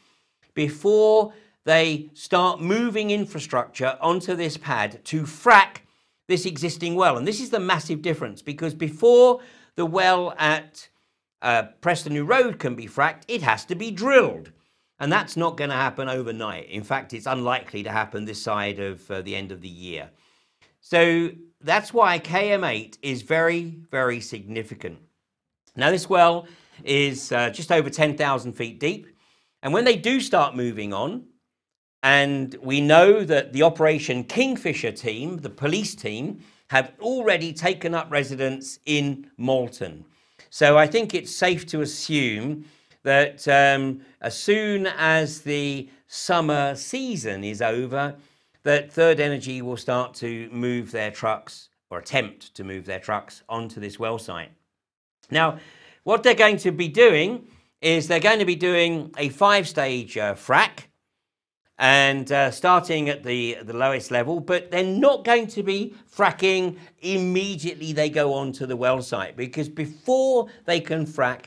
before they start moving infrastructure onto this pad to frack this existing well. And this is the massive difference, because before the well at Preston New Road can be fracked, it has to be drilled. And that's not going to happen overnight. In fact, it's unlikely to happen this side of the end of the year. So that's why KM8 is very, very significant. Now, this well is just over 10,000 feet deep. And when they do start moving on, and we know that the Operation Kingfisher team, the police team, have already taken up residence in Malton. So I think it's safe to assume that as soon as the summer season is over, that Third Energy will start to move their trucks, or attempt to move their trucks, onto this well site. Now, what they're going to be doing is they're going to be doing a 5-stage frack, and starting at the lowest level, but they're not going to be fracking immediately they go onto the well site, because before they can frack,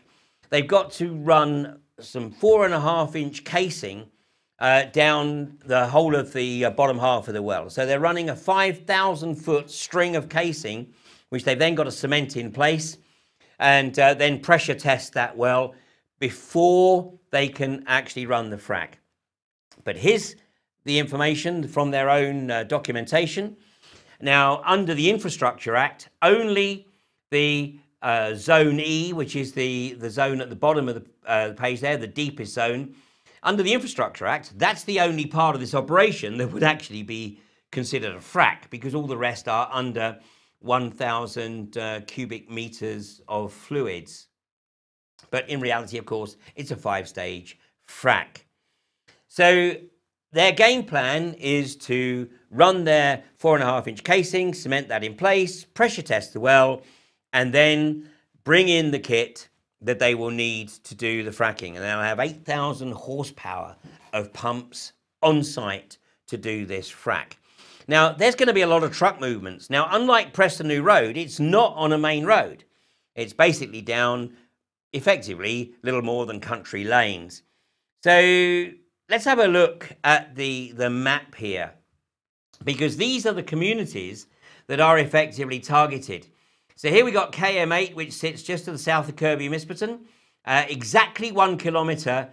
they've got to run some 4.5-inch casing down the whole of the bottom half of the well. So they're running a 5,000-foot string of casing, which they've then got to cement in place, and then pressure test that well before they can actually run the frack. But here's the information from their own documentation. Now, under the Infrastructure Act, only the Zone E, which is the zone at the bottom of the page there, the deepest zone, under the Infrastructure Act, that's the only part of this operation that would actually be considered a frack, because all the rest are under 1,000 cubic meters of fluids. But in reality, of course, it's a 5-stage frack. So their game plan is to run their 4.5-inch casing, cement that in place, pressure test the well, and then bring in the kit that they will need to do the fracking. And they'll have 8,000 horsepower of pumps on site to do this frack. Now, there's going to be a lot of truck movements. Now, unlike Preston New Road, it's not on a main road. It's basically down, effectively, little more than country lanes. So let's have a look at the map here, because these are the communities that are effectively targeted. So here we got KM8, which sits just to the south of Kirkby Misperton, exactly 1 kilometre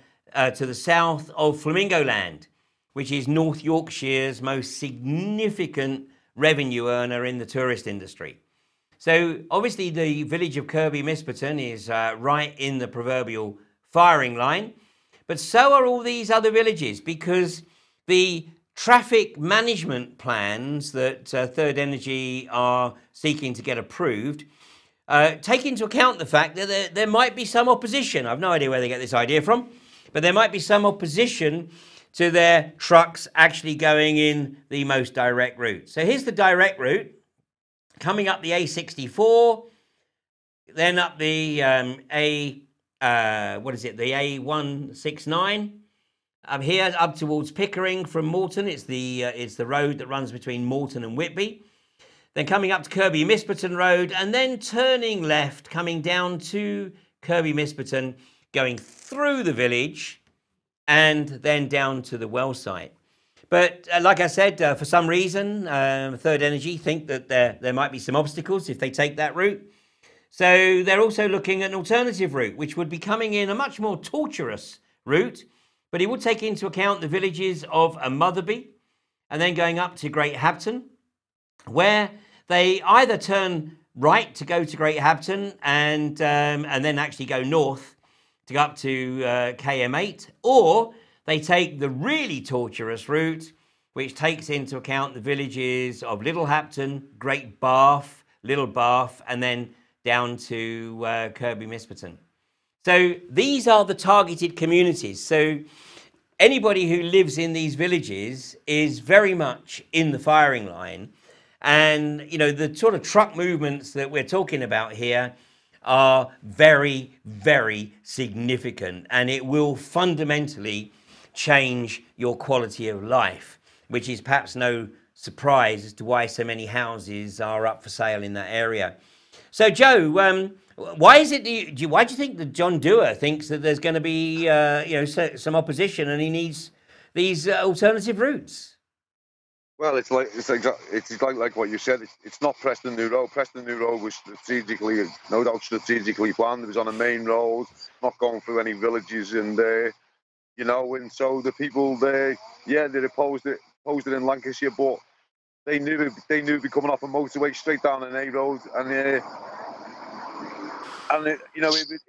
to the south of Flamingo Land, which is North Yorkshire's most significant revenue earner in the tourist industry. So obviously the village of Kirkby Misperton is right in the proverbial firing line, but so are all these other villages, because the traffic management plans that Third Energy are seeking to get approved take into account the fact that there might be some opposition. I've no idea where they get this idea from, but there might be some opposition to their trucks actually going in the most direct route. So here's the direct route, coming up the A64, then up the the A169. Up here, up towards Pickering from Moreton. It's the road that runs between Moreton and Whitby. Then coming up to Kirkby Misperton Road, and then turning left, coming down to Kirkby Misperton, going through the village, and then down to the well site. But like I said, for some reason, Third Energy think that there might be some obstacles if they take that route. So they're also looking at an alternative route, which would be coming in a much more tortuous route, but it would take into account the villages of Motherby, and then going up to Great Habton, where they either turn right to go to Great Habton and then actually go north to go up to KM8, or they take the really tortuous route which takes into account the villages of Little Hapton, Great Bath, Little Bath, and then down to Kirby Misperton. So these are the targeted communities. So anybody who lives in these villages is very much in the firing line. And, you know, the sort of truck movements that we're talking about here are very, very significant. And it will fundamentally change your quality of life, which is perhaps no surprise as to why so many houses are up for sale in that area. So, Joe, why is it? Why do you think that John Dewar thinks that there's going to be, some opposition, and he needs these alternative routes? Well, it's like what you said. It's not Preston New Road. Preston New Road was strategically, no doubt, strategically planned. It was on a main road, not going through any villages in there, you know. And so the people there, yeah, they opposed it in Lancashire, but they knew it'd be coming off a motorway straight down an A road, and it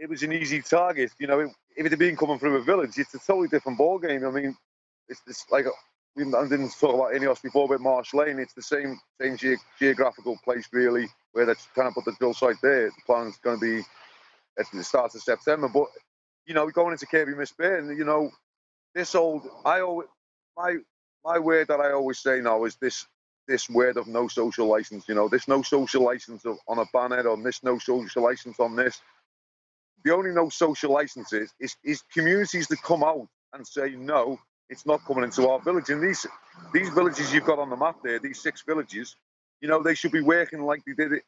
was an easy target. You know, if it had been coming through a village, it's a totally different ball game. I mean, it's like I didn't talk about INEOS before with Marsh Lane. It's the same geographical place really, where they're trying to put the drill site there. The plan's going to be at the start of September, but you know, going into Kirby Misperton, you know, my word that I always say now is this word of no social license. You know, there's no social license on a banner, or there's no social license on this. The only no social license is communities that come out and say no, it's not coming into our village. And these villages you've got on the map there, these 6 villages, you know, they should be working like they did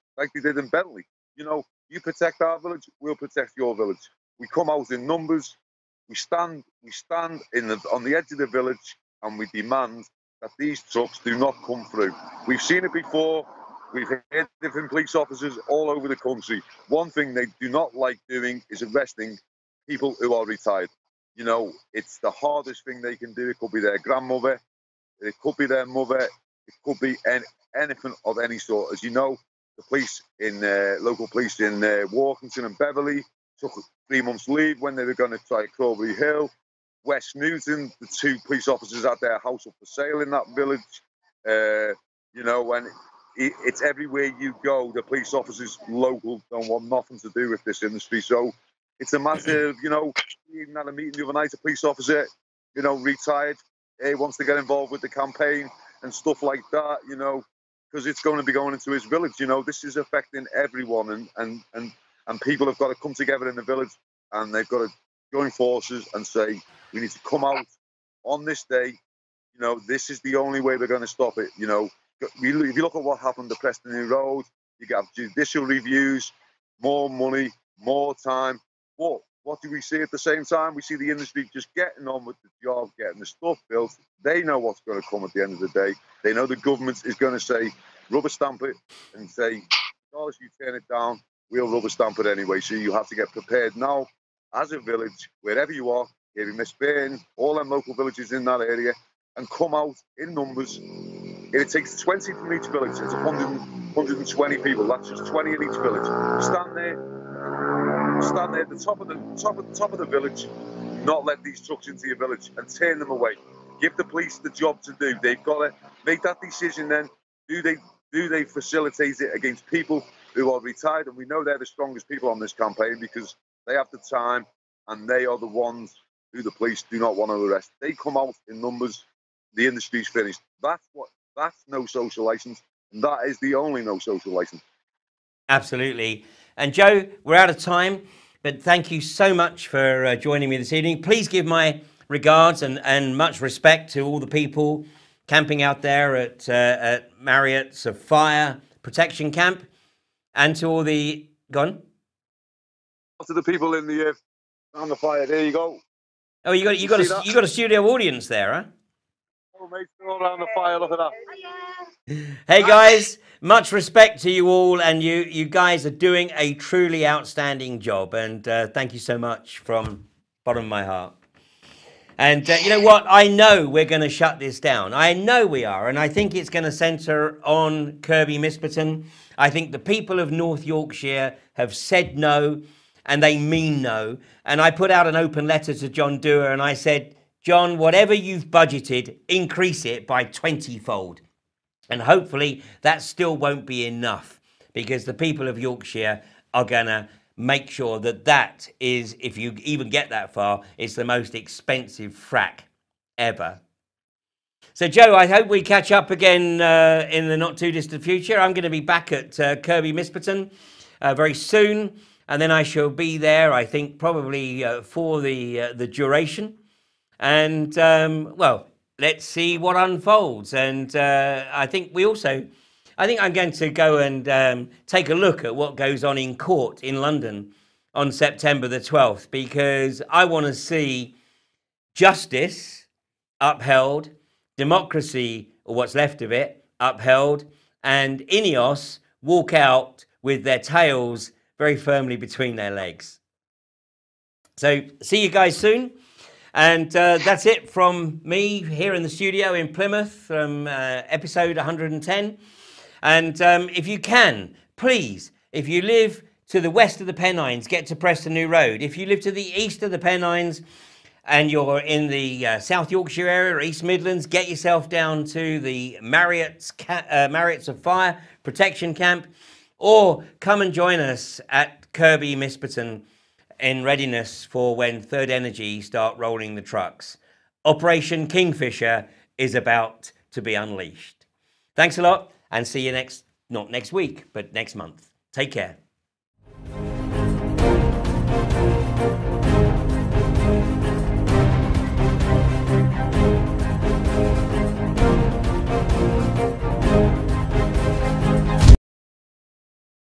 in Bentley. You know, you protect our village, we'll protect your village. We come out in numbers, we stand on the edge of the village, and we demand that these trucks do not come through. We've seen it before. We've heard different police officers all over the country. One thing they do not like doing is arresting people who are retired. You know, it's the hardest thing they can do. It could be their grandmother, it could be their mother, it could be anything of any sort. As you know, the police local police in Walkington and Beverley took 3 months leave when they were going to try Crawbury Hill. West Newton, the 2 police officers had their house up for sale in that village. You know, and it's everywhere you go. The police officers local don't want nothing to do with this industry. So it's a massive, you know, even at a meeting the other night, a police officer, you know, retired, wants to get involved with the campaign and stuff like that, you know, because it's going to be going into his village. You know, this is affecting everyone, and people have got to come together in the village, and they've got to join forces and say, we need to come out on this day. You know, this is the only way we're going to stop it. You know, if you look at what happened to Preston New Road, you get judicial reviews, more money, more time. But what do we see at the same time? We see the industry just getting on with the job, getting the stuff built. They know what's going to come at the end of the day. They know the government is going to say, rubber stamp it, and say, regardless you turn it down, we'll rubber stamp it anyway. So you have to get prepared now as a village, wherever you are, Kirby Misperton, all them local villages in that area, and come out in numbers. If it takes 20 from each village, it's 120 people. That's just 20 in each village. Stand there at the top of the village, not let these trucks into your village, and turn them away. Give the police the job to do. They've got to make that decision then. Do they facilitate it against people who are retired? And we know they're the strongest people on this campaign because they have the time, and they are the ones who the police do not want to arrest. They come out in numbers, the industry's finished. That's no social license, and that is the only no social license. Absolutely. And Joe, we're out of time, but thank you so much for joining me this evening. Please give my regards and much respect to all the people camping out there at Marriott's Fire Protection Camp, and to all the... Gone? To the people in the on the fire, there you go. Oh, you got a studio audience there, huh? Oh, mate, they're all around the fire. Look at that. Hey guys, much respect to you all, and you guys are doing a truly outstanding job, and thank you so much from bottom of my heart. And you know what? I know we're going to shut this down. I know we are, and I think it's going to centre on Kirby Misperton. I think the people of North Yorkshire have said no, and they mean no. And I put out an open letter to John Dewar, and I said, John, whatever you've budgeted, increase it by 20-fold. And hopefully that still won't be enough, because the people of Yorkshire are going to make sure that that is, if you even get that far, it's the most expensive frack ever. So, Joe, I hope we catch up again in the not too distant future. I'm going to be back at Kirby Misperton very soon, and then I shall be there, I think, probably for the duration. And, well, let's see what unfolds. And I think I'm going to go and take a look at what goes on in court in London on September the 12th, because I want to see justice upheld, democracy, or what's left of it, upheld, and INEOS walk out with their tails very firmly between their legs. So see you guys soon. And that's it from me here in the studio in Plymouth from episode 110. And if you can, please, if you live to the west of the Pennines, get to Preston New Road. If you live to the east of the Pennines and you're in the South Yorkshire area or East Midlands, get yourself down to the Marriott's of Fire Protection Camp, or come and join us at Kirby Misperton in readiness for when Third Energy start rolling the trucks. Operation Kingfisher is about to be unleashed. Thanks a lot, and see you not next week, but next month. Take care.